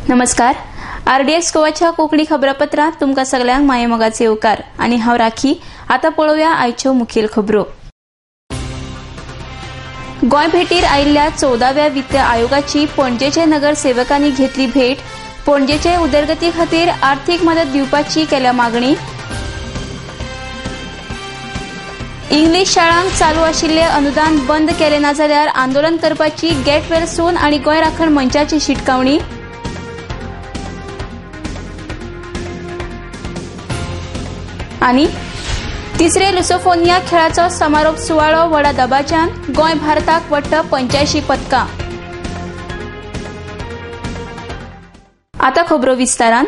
नमस्कार. RDX गोवाच्या कोंकणी खबरापत्रांत तुमकां सगळ्यांक माये मोगाचे येवकार आनी हांव राखी. आतां पळोवया आयच्यो मुखेल खबरो. गोंय भेटीर आयिल्ल्या 14व्या वित्त आयोगाची पणजेचे नगरसेवकांनी घेतली भेट. पणजेचे उदरगती खातीर आर्थीक मदत दिवपाची केल्या मागणी. इंग्लीश शाळांक चालू आशिल्ले अनुदान बंद केले ना जाल्यार आंदोलन करपाची गेट वेल सून आनी गोंय राखण मंचाची शिटकावणी. आनी तिसरे लुसोफोनिया खेळाचो समारोप सुवाळो व्हडा दबाज्यान. गोंय भारताक वट्ट 85 पदकां. आता खबरो विस्तारान.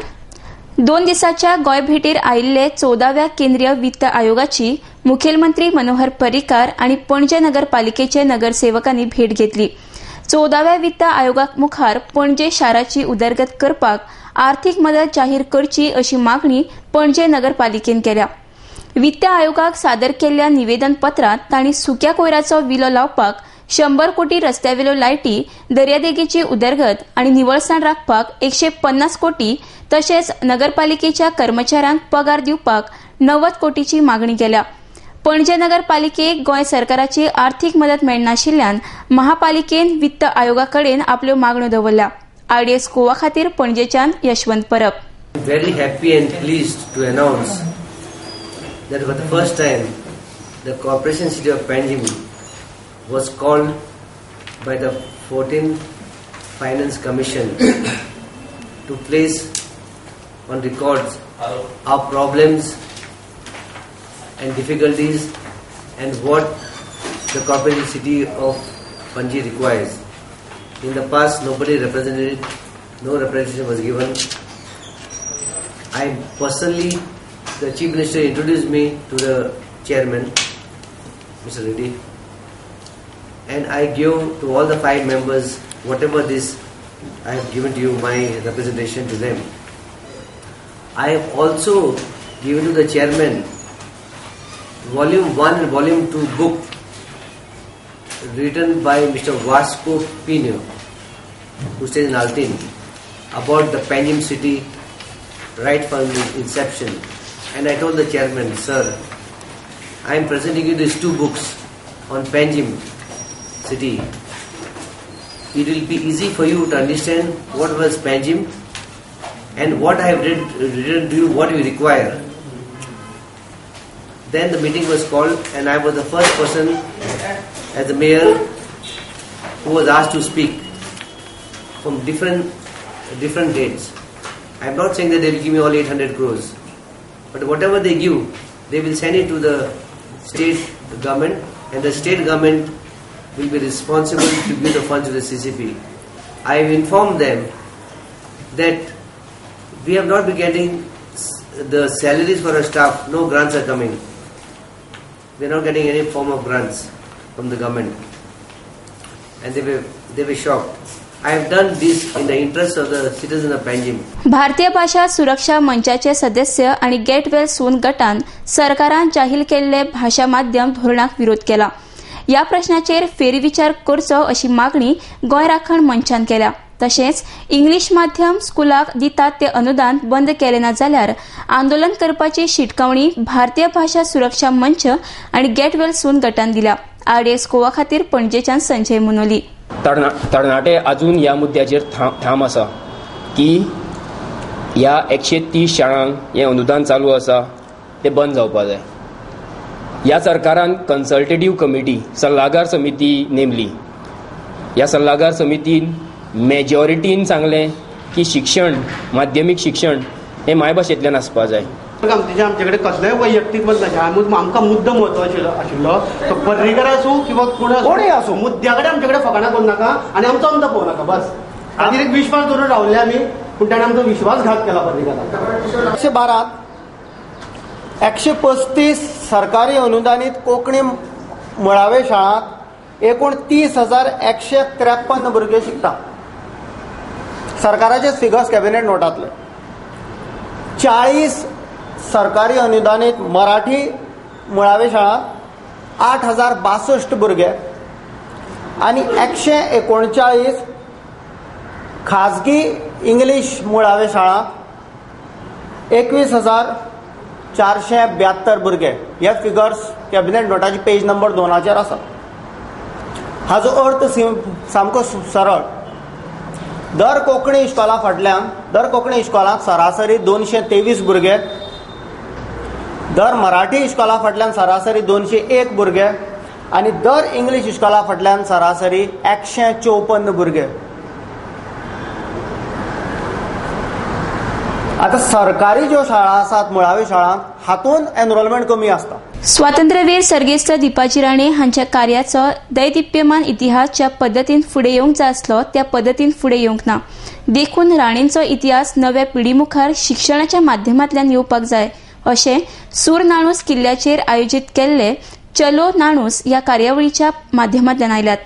2 दिसाच्या गोंय भेटीर आयिल्ले 14व्या केंद्रीय वित्त आयोगाची मुखेलमंत्री मनोहर पर्रीकार आनी पणजे नगरपालिकेचे नगरसेवकांनी भेट घेतली. 14व्या वित्त आयोगाक मुखार पणजे शाराची उदरगत करपाक आर्थीक मदत जाहीर करची अशी मागणी पणजे नगरपालिकेन केल्या. वित्त आयोगाक सादर केल्ल्या निवेदन पत्रांत तांणी सुक्या कोयराचो विलो लावपाक 100 कोटी रस्त्यावेल्यो लायटी, दर्यादेगेची उदरगत आनी निवळसाण राखपाक 150 कोटी तशेंच नगरपालिकेच्या कर्मचाऱ्यांक पगार दिवपाक 90 कोटीची मागणी केल्या. पणजे नगरपालिकेक गोंय सरकाराची आर्थीक मदत मेळनाशिल्ल्यान महापालिकेन वित्त आयोगाकडेन आपल्यो मागण्यो दवरल्या. RDX गोवा खातीर पणजेच्यान Yashwant Parab. Very happy and pleased to announce that for the first time the Corporation City of Panjim was called by the 14th Finance Commission to place on records our problems and difficulties and what the Corporation City of Panji requires. In the past, nobody represented it, no representation was given. I personally, the Chief Minister introduced me to the Chairman, Mr. Reddy, and I gave to all the 5 members whatever this I have given to you, my representation to them. I have also given to the Chairman Volume 1 and Volume 2 book written by Mr. Vasco Pino, who stays in Altin, about the Panjim city right from inception. And I told the Chairman, sir, I am presenting you these 2 books on Panjim city. It will be easy for you to understand what was Panjim and what I have written to you, what you require. Then the meeting was called and I was the first person as the mayor who was asked to speak from different dates. I am not saying that they will give me all 800 crores, but whatever they give, they will send it to the state government, and the state government will be responsible to give the funds to the CCP. I have informed them that we have not been getting the salaries for our staff. No grants are coming. We are not getting any form of grants from the government, and they were shocked. I have done this in the interest of the citizens of Panjim. भारतीय भाषा सुरक्षा मंचाचे सदस्य आणि get well soon गटान सरकारान जाहीर केल्ले भाषा माध्यम धोरणाक विरोध केला. या प्रश्नाचेर फेरविचार करचो अशी मागणी गोंय राखण मंचान केल्या. तशेंच इंग्लीश माध्यम स्कुलाक दितात ते अनुदान बंद केले ना जाल्यार आंदोलन करपाची शिटकावणी भारतीय भाषा सुरक्षा मंच आणि गेट वेल सून गटान दिल्या. RDX गोवा खातीर पणजेच्यान संजय मुनोली. तरणाटे अजून या मुद्द्याचेर ठाम आसा की ह्या 130 शाळांक हे अनुदान चालू आसा ते बंद जावपाक जाय. ह्या सरकारान कन्सल्टेटिव्ह कमिटी सल्लागार समिती नेमली. ह्या सल्लागार समितीन मेजॉरिटीन सांगलें की शिक्षण, माध्यमीक शिक्षण हे मायभाशेंतल्यान आसपाक जाय. आमचे कडेन कसलेंय वैयक्तीक बंद आमकां मुद्दो म्हत्वाचो आशिल्लो तो पर्रीकार आसूं किंवा कोणूय आसूं, मुद्द्या कडेन आमचे कडेन फकाणां करूं नाका आनी आमचो अंत पळोवं नाका. बस हातीर एक विश्वास धरून रावले आमी, पूण ताणें आमचो विश्वासघात केला पर्रीकाराक. 112 135 सरकारी अनुदानीत कोंकणी मुळावे शाळांत एकूण 30,153 भुरगे शिकता. सरकाराचे फिगर्स कॅबिनेट नोटांतले. 40 सरकारी अनुदानीत मराठी मुळावे शाळांत 8,062 भुरगे आणि 139 खाजगी इंग्लिश मुळावे शाळा 21,472 भुरगे. हे फिगर्स कॅबिनेट नोटाची पेज नंबर 2 आसा. हाचो अर्थ सामको सरळ. दर कोंकणी इश्कॉलांत सरासरी 223 भुरगे, दर मराठी इश्कॉला फाटल्यान सरासरी 201 भुरगे आनी दर इंग्लिश इश्कॉला फाटल्यान सरासरी 154 भुरगे. आता सरकारी ज्यो शाळा आसात मुळावी शाळा हातूंत एनरोलमेंट कमी आसता. स्वातंत्र्यवीर सर्गेस्त दिपाजी राणे हांच्या कार्याचो दैदिप्यमान इतिहास ज्या पद्दतीन फुडें येवंक जाय आसलो त्या पद्दतीन फुडें येवंक ना. देखून राणेंचो इतिहास नव्या पिढी मुखार शिक्षणाच्या माध्यमांतल्यान येवपाक जाय अशें सूर नाणूस किल्ल्याचेर आयोजीत केल्ले चलो नाणूस ह्या कार्यावळीच्या माध्यमांतल्यान आयल्यात.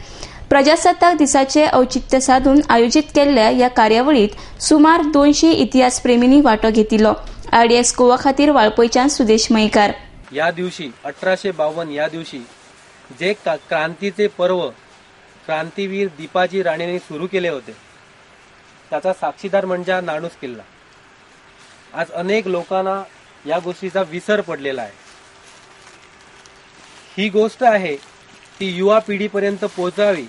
प्रजासत्ताक दिसाचे औचित्य साधून आयोजीत केल्ल्या ह्या कार्यावळीत सुमार 200 इतिहासप्रेमींनी वांटो घेतिल्लो. RDS गोवा खातीर वाळपयच्यान सुदेश मयेकार. या दिवशी 1852 या दिवशी जे क्रांतीचे पर्व क्रांतीवीर दीपाजी राणेंनी सुरू केले होते त्याचा साक्षीदार म्हणजे नाणूस किल्ला. आज अनेक लोकांना या गोष्टीचा विसर पडलेला आहे. ही गोष्ट आहे ती युवा पिढीपर्यंत पोहोचावी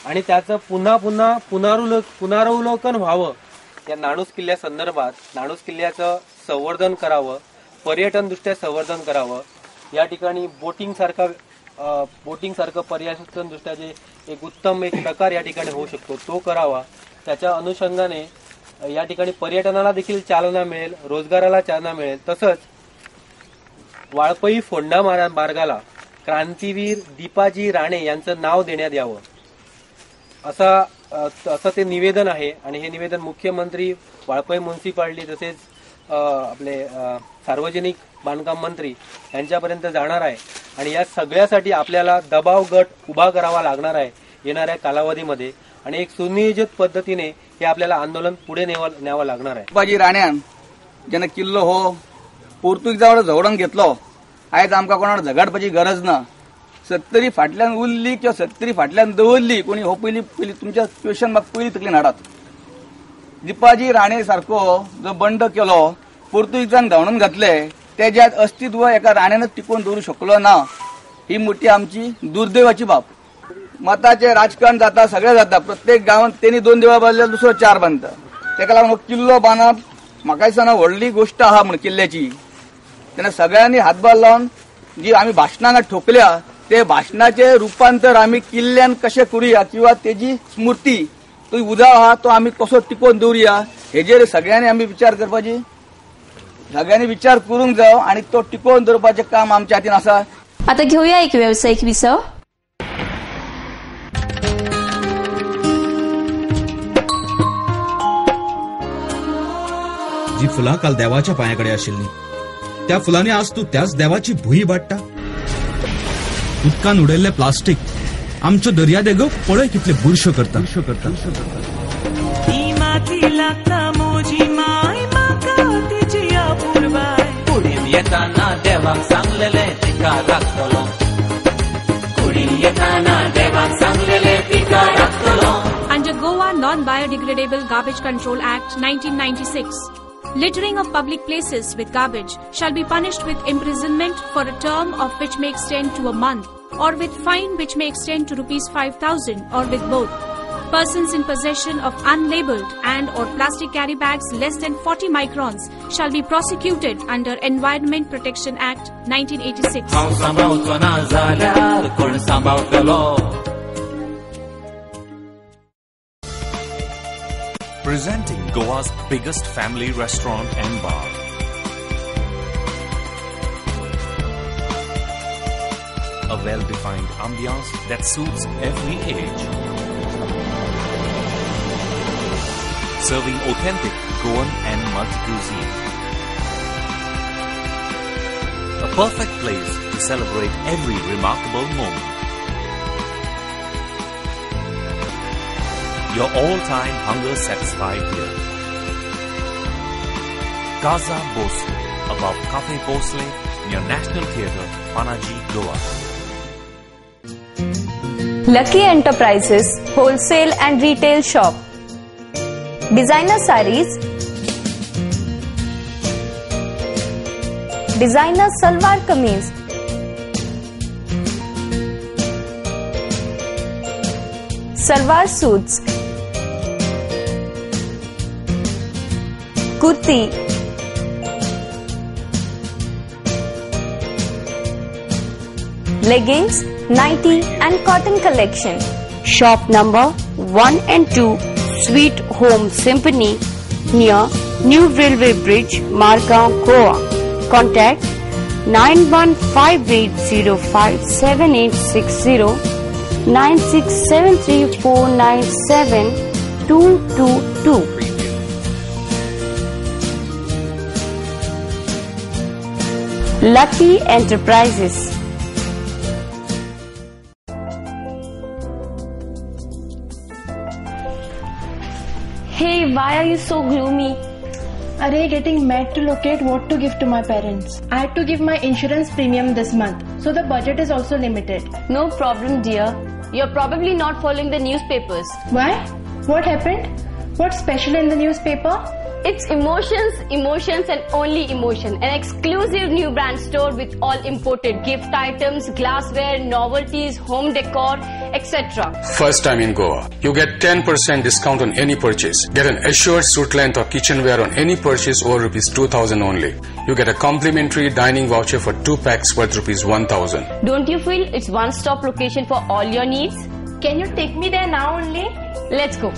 आणि त्याचं पुन्हा पुनरावलोकन व्हावं. या नाणूस किल्ल्या संदर्भात नाणूस किल्ल्याचं संवर्धन करावं, पर्यटन दृष्ट्या संवर्धन करावं. या ठिकाणी बोटिंग सारखं पर्यटन दृष्ट्या जे एक उत्तम एक प्रकार या ठिकाणी होऊ शकतो तो करावा. त्याच्या अनुषंगाने या ठिकाणी पर्यटनाला देखील चालना मिळेल, रोजगाराला चालना मिळेल. तसंच वाळपई फोंडा मार्गाला क्रांतीवीर दीपाजी राणे यांचं नाव देण्यात यावं असं ते निवेदन आहे. आणि हे निवेदन मुख्यमंत्री, वाळपई म्युन्सिपालिटी तसेच आपले सार्वजनिक बांधकाम मंत्री यांच्यापर्यंत जाणार आहे. आणि या सगळ्यासाठी आपल्याला दबाव गट उभा करावा लागणार आहे येणाऱ्या कालावधीमध्ये आणि एक सुनियोजित पद्धतीने हे आपल्याला आंदोलन पुढे न्यावं लागणार आहे. दीपाजी राण्यान जेन्ना किल्लो हो पोर्तुगीजांवर झगडून घेतलो, आयज आमकां कोणाक झगडपाची गरज ना. 70 फाटल्यान उरली किंवा 70 फाटल्यान दवरली कोणी हो पयली तुमच्या क्वेश्चन म्हाका पयली तकलेन हाडात. दीपाजी राणे सारको जो बंड केलो पोर्तुगीजांक धांवडून घातले तेज्या अस्तित्व एका राण्यानच टिकोवन दवरूं शकलो ना. ही मोठी आमची दुर्दैवाची बाब. मताचे राजकारण जाता, सगळें जाता. प्रत्येक गांवांत तेणी 2 देवळां बांदल्यार दुसरो 4 बांदता. तेका लागून किल्लो बांदप म्हाका दिसना व्हडली गोश्ट आहा म्हण किल्ल्याची. तेन्ना सगळ्यांनी हातभार लावन जी आमी भाशणां ठोकल्या ते भाशणाचे रूपांतर आमी किल्ल्यान कशें करुया किंवा तेजी स्मृती तो उजाळ आहा तो आमी कसो टिकोवन दवरुया हेजेर सगळ्यांनी आमी विचार करपाची. सगळ्यांनी विचार करूंक जाय आणि तो टिकोवन दवरपाचें काम आमच्या हातीन आसा. आता घेऊया एक व्यावसायिक विसव. जी फुलां काल देवाच्या पांयाकडे आशिल्ली त्या फुलांनी आज तू त्याच देवाची भुई वाडटा. उदकान उडयल्ले प्लास्टीक आमच्यो दर्या देगो पळय कितले बुरश्यो करता. येताना देवाक सांगलेले तिका राखतलो. कुडी येताना देवाक सांगलेले तिका राखतलो. Under Goa Non-Biodegradable Garbage Control Act 1996, littering of public places with garbage shall be punished with imprisonment for a term of which may extend to a month or with fine which may extend to ₹5,000 or with both. Persons in possession of unlabeled and or plastic carry bags less than 40 microns shall be prosecuted under Environment Protection Act 1986. Presenting Goa's biggest family restaurant and bar. A well-defined ambiance that suits every age. Serving authentic Goan and multi-cuisine. A perfect place to celebrate every remarkable moment. Your all-time hunger satisfied here. Casa Bosle, above Cafe Bosle, near National Theatre, Panaji, Goa. Lucky Enterprises Wholesale and Retail Shop. Designer sarees, designer salwar kameez, salwar suits, kurti, leggings, nighty and cotton collection. Shop number 1 and 2, Sweet Home Symphony, near New Railway Bridge, Margao, Goa. Contact 9158057860 9673497222. Lucky Enterprises. Hey, why are you so gloomy? Array, getting mad to locate what to give to my parents. I had to give my insurance premium this month, so the budget is also limited. No problem, dear. You're probably not following the newspapers. Why? What happened? What's special in the newspaper? It's emotions, emotions and only emotion. An exclusive new brand store with all imported gift items, glassware, novelties, home decor, etc. First time in Goa. You get 10% discount on any purchase. Get an assured suit length or kitchenware on any purchase over ₹2,000 only. You get a complimentary dining voucher for 2 packs worth ₹1,000. Don't you feel it's one-stop location for all your needs? Can you take me there now only? Let's go.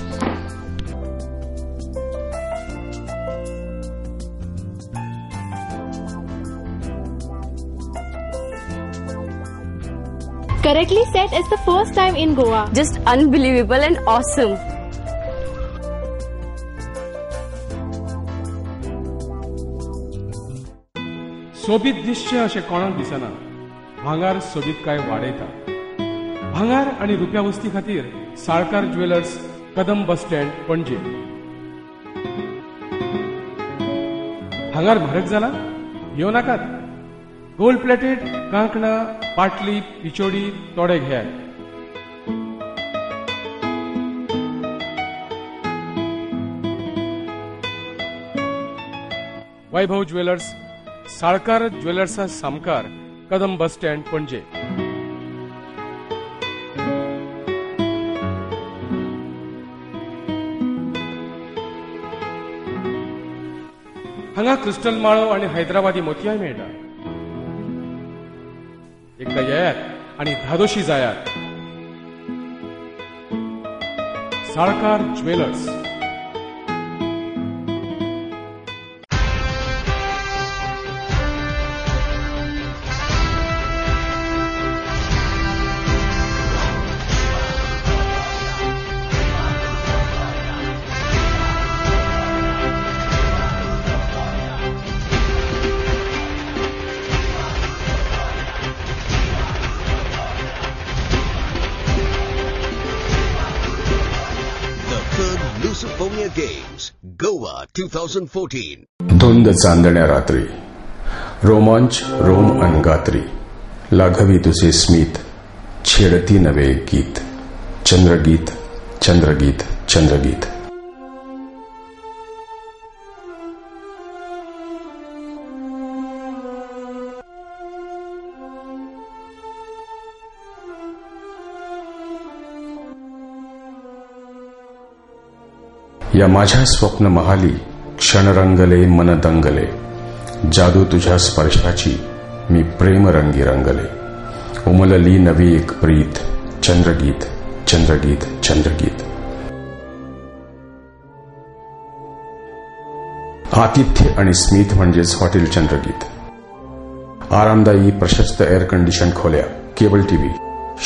Correctly said, it's the first time in Goa. Just unbelievable and awesome. सोबीत दिसचे अशें कोणाक दिसना. भांगार सोबीत काय वाडयता. भांगार आनी रुप्या वस्ती खातीर Salkar jewellers, Kadam bus stand, पणजे. भांगार म्हारग जाला? येवं नाकात. गोल्ड प्लेटेड कांकणां, पाटली, पिचोडी तोडे घेयात. वैभव ज्वेलर्स, साळकार ज्वेलर्सा सामकार, कदम बस स्टँड, पणजे. हांगा क्रिस्टल माळो आनी हैदराबादी मोतयाय मेळटा. एकदा येयात आणि धादोशी जायात. Salkar jewellers. Lusophobia Games, Goa 2014. धुंद चांदण्या रात्री, रोमांच रोम अनगात्री, लाघवी तुझे स्मित, छेडती नवे गीत, चंद्रगीत चंद्रगीत चंद्रगीत. या माझ्या स्वप्न महाली क्षण रंगले मन दंगले, जादू तुझ्या स्पर्शाची मी प्रेम रंगी रंगले. उमलली नवी एक प्रीत, चंद्रगीत चंद्रगीत चंद्रगीत. आतिथ्य आणि स्मित म्हणजेच हॉटेल चंद्रगीत. आरामदायी प्रशस्त एअर कंडिशन खोल्या, केबल टीव्ही,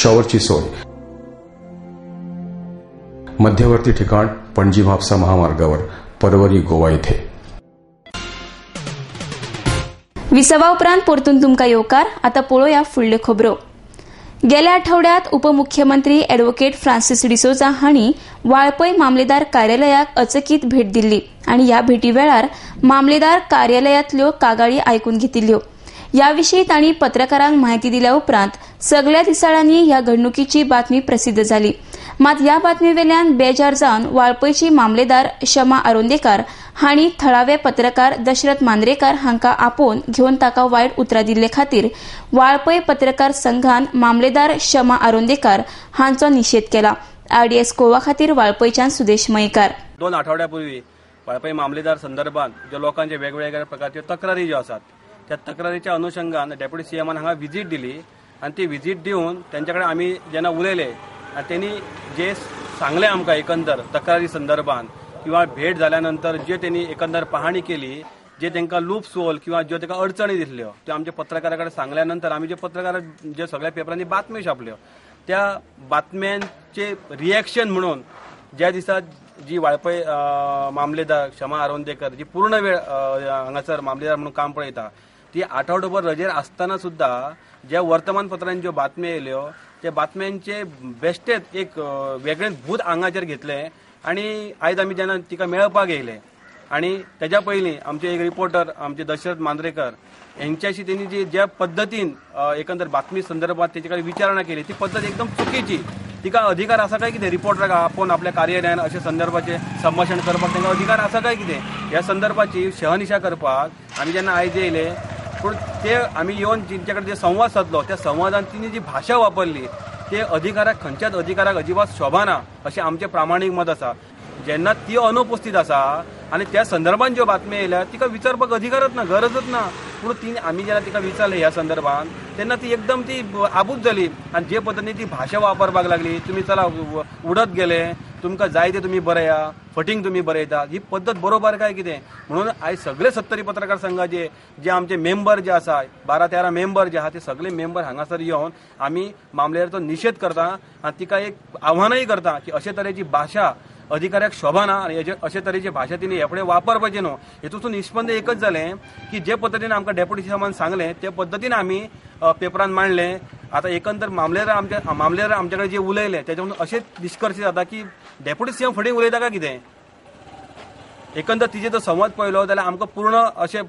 शॉवरची सोय. मध्यवर्ती ठिकाण पणजी म्हापसा महामार्गावर, परवरी, गोवा येथे. 20 उपरांत परतून तुमकां येवकार. आता पळोवया फुडल्यो खबरो. गेल्या आठवड्यात उपमुख्यमंत्री ॲडव्होकेट फ्रांसीस डिसोजा हांणी वाळपय मामलेदार कार्यालयाक अचकीत भेट दिल्ली आनी ह्या भेटी वेळार मामलेदार कार्यालयांतल्यो कागाळी आयकून घेतिल्ल्यो. ह्या विशीं तांणी पत्रकारांक म्हायती दिल्या उपरांत सगळ्या दिसाळ्यांनी ह्या घडणुकीची बातमी प्रसिद्ध जाली. मात ह्या बातमी वेल्यान बेजार जावन वाळपयची मामलेदार शमा आरोंदेकार हांणी थळावे पत्रकार दशरथ मांद्रेकार हांकां आपोवन घेवन ताका वायट उतरां दिल्ले खातीर वाळपय पत्रकार संघान मामलेदार शमा आरोंदेकार हांचो निशेध केला. RDS गोवा खातीर वाळपयच्यान सुदेश मयेकार. 2 आठवड्यापूर्वी वाळपय मामलेदार संदर्भात ज्या लोकांचे वेगवेगळ्या प्रकारचे तक्रारी ज्यो आसात त्या तक्रारीच्या अनुषंगान डेप्युटी सीएमान हांगा विजीट दिली आणि ती विजीट दिवन त्यांच्याकडे आम्ही जेन्ना उलयले आणि त्यांनी जे सांगले आमकां एकंदर तक्रारी संदर्भात किंवा भेट जाल्यानंतर जे त्यांनी एकंदर पाहणी केली जे तांकां लूप्स होल किंवा ज्यो तांकां अडचणी दिसल्यो त्यो आमच्या पत्रकाराकडे सांगल्यानंतर आम्ही जे पत्रकार जे सगळ्या पेपरांनी बातम्यो छापल्यो त्या बातम्यांचे रिएक्शन म्हणून ज्या दिसा जी वाळपय मामलेदार शमा आरोंदेकर जी पूर्ण वेळ हांगासर मामलेदार म्हणून काम पळयता ती आठवडोभर रजेर आसतना सुद्धा ज्या वर्तमानपत्रांनी ज्यो बातम्यो येयल्यो त्या बातम्यांचे बेश्टेच एक वेगळेच भूत आंगाचेर घेतले आणि आयज आमी जेन्ना तिका मेळपाक येयले आणि त्याच्या पयलीं आमचे एक रिपोर्टर आमचे दशरथ मांद्रेकर यांच्याशी त्यांनी जी ज्या पद्धतीन एकंदर बातमी संदर्भात त्याच्याकडे विचारणा केली ती पद्धत एकदम चुकीची. तिका अधिकार आसा काय कितें रिपोर्टराक आपोवन आपल्या कार्यालयान अशें संदर्भाचे संभाशण करपाक तांकां अधिकार आसा काय कितें ह्या संदर्भाची शहनिशा करपाक आमी जेन्ना आयज येयले पूण ते आमी येवन तेंचे कडेन जे संवाद साधलो त्या संवादान तिणी जी भाशा वापरली ते अधिकाराक खंयच्याच अधिकाराक अजिबात शोभना अशें आमचें प्रामाणीक मत आसा. जेन्ना ती अनुपस्थित आसा आणि त्या संदर्भात ज्यो बातम्यो येयल्या तिका विचारपाक अधिकारच ना गरजच ना पूण ती आमी जेन्ना तिका विचारलें ह्या संदर्भात तेन्ना ती एकदम ती आबूज जाली आणि जे पद्धतीने ती भाशा वापरपाक लागली तुमी चला उडत गेले तुमकां जाय ते तुमी बरया फटींग तुमी बरयता ही पद्धत बरोबर काय कितें म्हणून आयज सगळे 70 पत्रकार संघाचे जे आमचे मेंबर जे आसा 12-13 मेंबर जे आहा ते सगळे मेंबर हांगासर येवन आमी मामलेदाराचो निशेध करता आणि तिका एक आव्हानय करता की अशे तरेची भाशा अधिकाऱ्याक शोभना आणि अशे तरेची भाशा तिने ह्या फुडें वापरपाची न्हू. हेतून निष्पन्न एकच जालें की जे पद्धतीने आमकां डेप्युटी सीएमान सांगलें ते पद्धतीन आमी पेपरान मांडलें. आता एकंदर मामलेदार आमचे कडेन जे उलयले त्याच्यावरून अशें निष्कर्श जाता की डेप्युटी सीएम फुडें उलयता काय कितें एकंदर तिजे जर संवाद पळयलो जाल्यार आमकां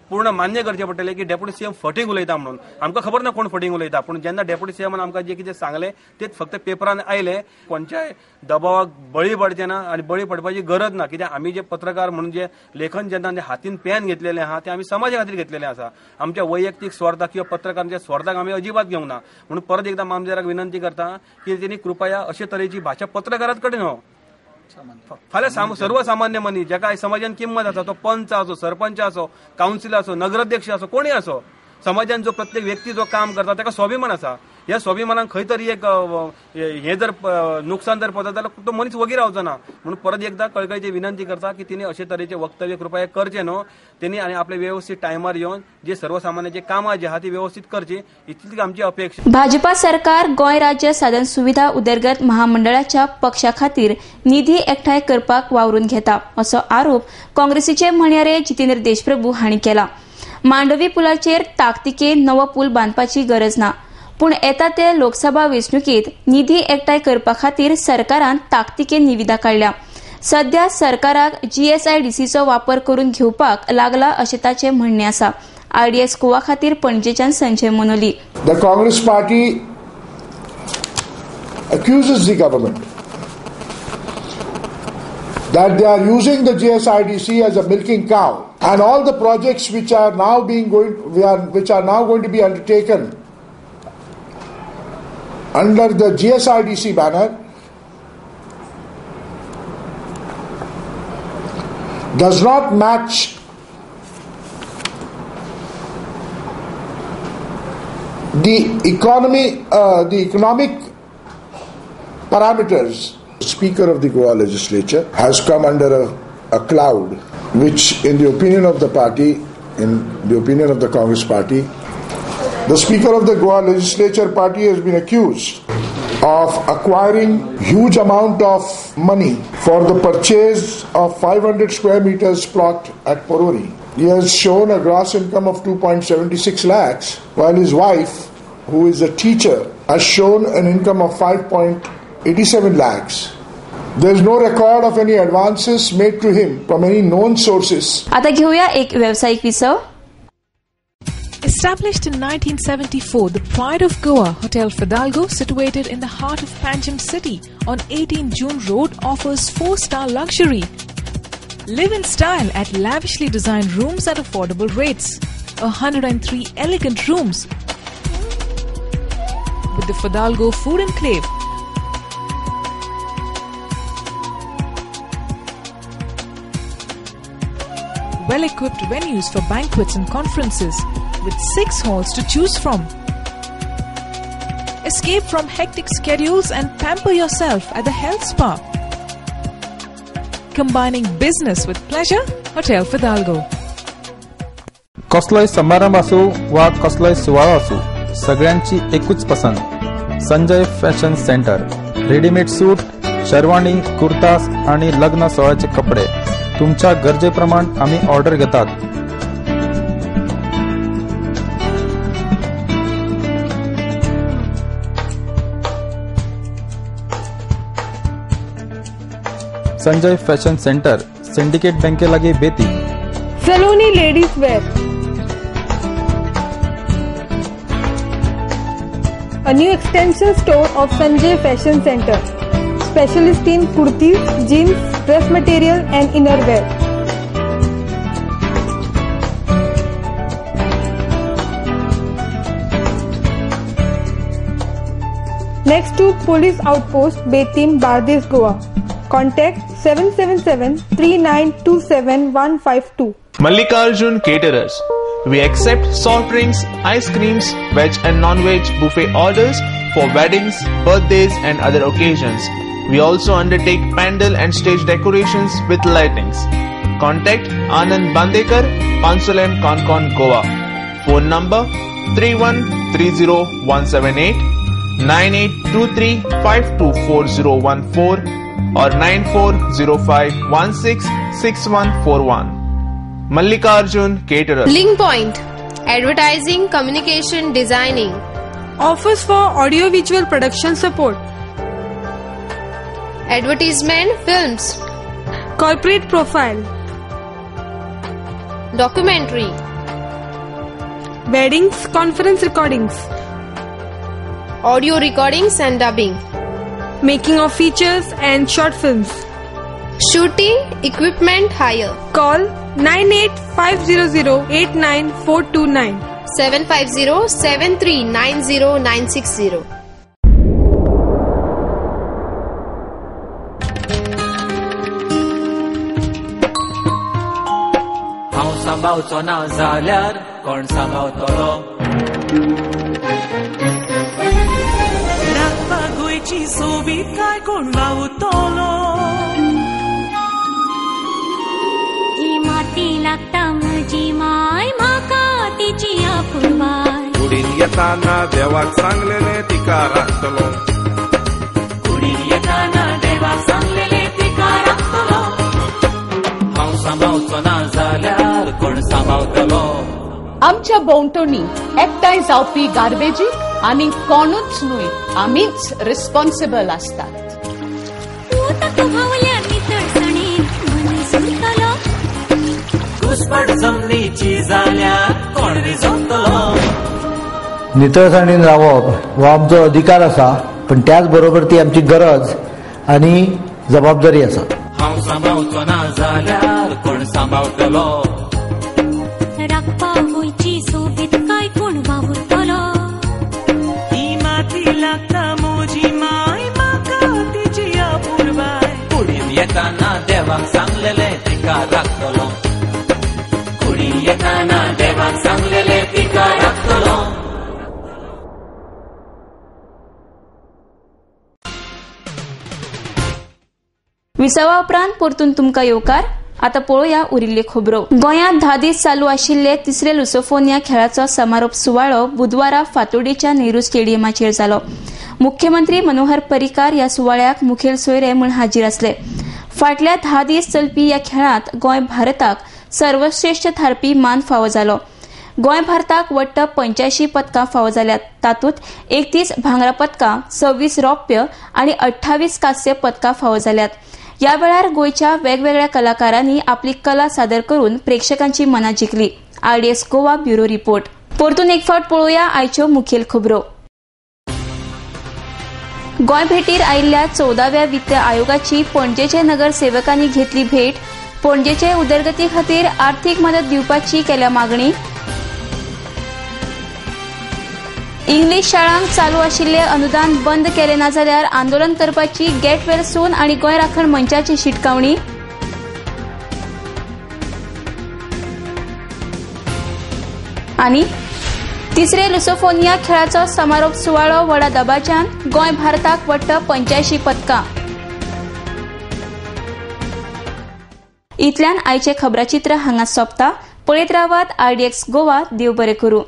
पूर्ण मान्य करचें पडटलें की डेप्युटी सीएम फटींग उलयता म्हणून. आमकां खबर ना कोण फटींग उलयता पूण जेन्ना डेप्युटी सीएमान आमकां जे कितें सांगलें तेच फक्त पेपरान आयले. खंयच्याय दबावाक बळी पडचें ना आनी बळी पडपाची गरज ना कित्याक आमी जे पत्रकार म्हणून जे लेखन जेन्ना हातीन पेन घेतलेलें आहा ते आमी समाजा खातीर घेतलेलें आसा. आमच्या वैयक्तीक स्वार्थाक किंवा पत्रकारांच्या स्वार्थाक आमी अजिबात घेवंक ना. म्हणून परत एकदां मामलेदाराक विनंती करता की तेणी कृपया अशे तरेची भाशा पत्रकारांत कडेन न्हू फाल्यां सर्वसामान्य मनीस जाका समाजान किंमत आसा तो पंच आसो सरपंच आसो कावन्सिलर आसो नगराध्यक्ष आसो कोणीय आसो समाजान जो प्रत्येक व्यक्ती जो काम करता ताका स्वाभिमान आसा. ह्या स्वाभिमानाक खंय तरी एक हे जर नुकसान जर पडत जाल्यार तो मनीस वगी रावचो ना. म्हणून परत एकदा कळकळीची विनंती करता की तिने अशे तरेचे वक्तव्य कृपया करचे न्हू. तेणी आनी आपले व्यवस्थित टायमार येवन जे सर्वसामान्याचे कामां जी आहा ती व्यवस्थित करची इतलीच आमची अपेक्षा. भाजपा सरकार गोंय राज्य साधन सुविधा उदरगत महामंडळाच्या पक्षा खातीर निधी एकठांय करपाक वावरून घेता असो आरोप काँग्रेसीचे म्हणयारे जितेंद्र देशप्रभू हांणी केला. मांडवी पुलाचेर ताकतिकेन नवो पूल बांदपाची गरज ना पूण येता ते लोकसभा वेंचणुकीत निधी एकठांय करपा खातीर सरकारान ताकतिकेन निविदा काडल्या. सध्या सरकाराक GSIDCचो वापर करून घेवपाक लागला अशें ताचें म्हणणें आसा. RDS गोवा खातीर पणजेच्यान Sanjay Manoli. The Congress party accuses the government that they are using the GSIDC as a milking cow, and all the projects which are now going to be undertaken under the GSIDC banner does not match the economic parameters. The Speaker of the Goa legislature has come under a cloud which, in the opinion of the party, in the opinion of the Congress party, the Speaker of the Goa legislature party has been accused of acquiring huge amount of money for the purchase of 500 square meters plot at Porori. He has shown a gross income of 2.76 lakhs, while his wife, who is a teacher, has shown an income of 5.87 lakhs. There is no record of any advances made to him from any known sources. आता घेऊया एक व्यावसायिक विसव. Established in 1974, the pride of Goa, Hotel Fidalgo, situated in the heart of Panjim city on 18 June Road, offers 4-star luxury. Live in style at lavishly designed rooms at affordable rates. 103 elegant rooms with the Fidalgo Food Enclave. Well-equipped venues for banquets and conferences with 6 halls to choose from. Escape from hectic schedules and pamper yourself at the health spa. Combining business with pleasure, Hotel Fidalgo. कसलोय समारंभ असो वा कसलोय सुवाळो असो, सगळ्यांची एकूच पसंत. Sanjay fashion centre. रेडीमेड सूट, शेरवानी, कुर्तास आणि लग्न सोहळ्याचे कपडे तुमच्या गरजेप्रमाण आम्ही ऑर्डर घेतात. संजय फॅशन सेंटर, सिंडिकेट बँके लागी बेती. Saloni ladies wear. A new extension store of Sanjay Fashion Center. Specialist in kurtis, jeans, dress material and innerwear. Next to Police Outpost, Betim, Bardes, Goa. Contact 777-3927-152. Mallikarjun Caterers. We accept soft drinks, ice creams, veg and non-veg buffet orders for weddings, birthdays and other occasions. We also undertake pandal and stage decorations with lightings. Contact Anand Bandekar, Pansulem, Concon, Goa. Phone number 3130-178, 9823-524014 or 9405-166141. Mallikarjun Caterers. Link Point. Advertising, communication, designing. Offers for audio-visual production support. Advertisement, films. Corporate profile. Documentary. Weddings, conference recordings. Audio recordings and dubbing. Making of features and short films. Shooting, equipment hire. Call 9850089429. 750-7390960. हांव सांबाळचो ना जाल्यार कोण सांबाळतलो. राखपाक गोंयची सोबीत काय कोण वावुरतलो. ही माती लागता म्हजी माय, म्हाका तिची आपुरबाय. कुडीन येताना देवाक सांगलेले तिका राखतलो. कुडीन येताना देवाक सांगलेले तिका राखतलो. हांव सांबाळचो ना जाल्यार कोण सांबाळतलो. आमच्या भोंवतणी एकठांय जावपी गार्बेजीक आनी कोणूच न्हय, आमीच रिस्पॉन्सिबल आसतात. घुसपट जमनीची जाल्यार कोण रिजवतलो. नितळसाणीन रावप हो आमचो अधिकार आसा, पण त्याच बरोबर ती आमची गरज आनी जबाबदारी आसा. हांव सांबाळचो ना जाल्यार कोण सांबाळतलो. राखपाक गोंयची सोबीत काय कोण वावुरतलो. ही माती लागता म्हजी माय, म्हाका तिची आपुरबाय. कुडीन येताना देवाक सांगलेले तिका राखतलो. कुडीन येताना देवाक सांगलेले तिका राखतलो. विसावा उपरांत परतून तुमकां येवकार. आता पळोवया उरिल्ल्यो खबरो. गोंयांत 10 दीस चालू आशिल्ले तिसरे लुसोफोनिया खेळाचो समारोप सुवाळो बुधवारा फातोर्डेच्या नेहरू स्टेडियमाचेर जालो. मुख्यमंत्री मनोहर पर्रीकार ह्या सुवाळ्याक मुखेल सोयरे म्हूण हाजीर आसले. फाटल्या 10 दीस चलपी ह्या खेळांत गोंय भारताक सर्वश्रेष्ठ थारपी मान फावो जालो. गोंय भारताक वट्ट 85 पदकां फावो जाल्यात. तातूंत 31 भांगरा पदकां, 26 रौप्य आनी 28 कांस्य पदकां फावो जाल्यात. ह्या वेळार गोंयच्या वेगवेगळ्या कलाकारांनी आपली कला सादर करून प्रेक्षकांची मनां जिखली. RDS Goa bureau report. परतून एक फावट पळोवया आयच्यो मुखेल खबरो. गोंय भेटीर आयिल्ल्या 14व्या वित्त आयोगाची पणजेचे नगरसेवकांनी घेतली भेट. पणजेचे उदरगती खातीर आर्थीक मदत दिवपाची केल्या मागणी. इंग्लीश शाळांक चालू आशिल्ले अनुदान बंद केले ना जाल्यार आंदोलन करपाची गेट वेल सून आनी गोंय राखण मंचाची शिटकावणी. आनी तिसरे लुसोफोनिया खेळाचो समारोप सुवाळो व्हडा दबाज्यान. गोंय भारताक वट्ट 85 पदकां. इतल्यान आयचे खबराचित्र हांगा सोंपता. पळयत रावात RDX गोवा. देव बरें करूं.